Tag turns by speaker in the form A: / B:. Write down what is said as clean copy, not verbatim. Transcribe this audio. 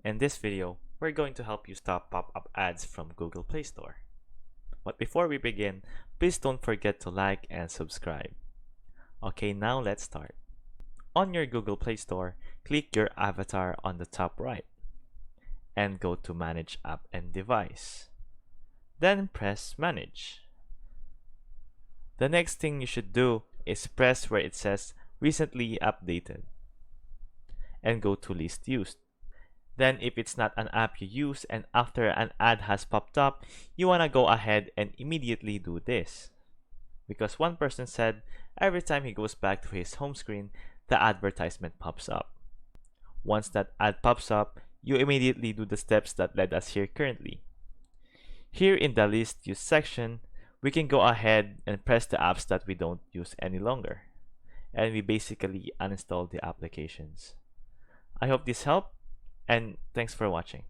A: In this video, we're going to help you stop pop-up ads from Google Play Store. But before we begin, please don't forget to like and subscribe. Okay, now let's start. On your Google Play Store, click your avatar on the top right and go to Manage App and Device. Then press Manage. The next thing you should do is press where it says Recently Updated and go to Least Used. Then if it's not an app you use and after an ad has popped up, you want to go ahead and immediately do this. Because one person said every time he goes back to his home screen, the advertisement pops up. Once that ad pops up, you immediately do the steps that led us here currently. Here in the List Used section, we can go ahead and press the apps that we don't use any longer. And we basically uninstall the applications. I hope this helped. And thanks for watching.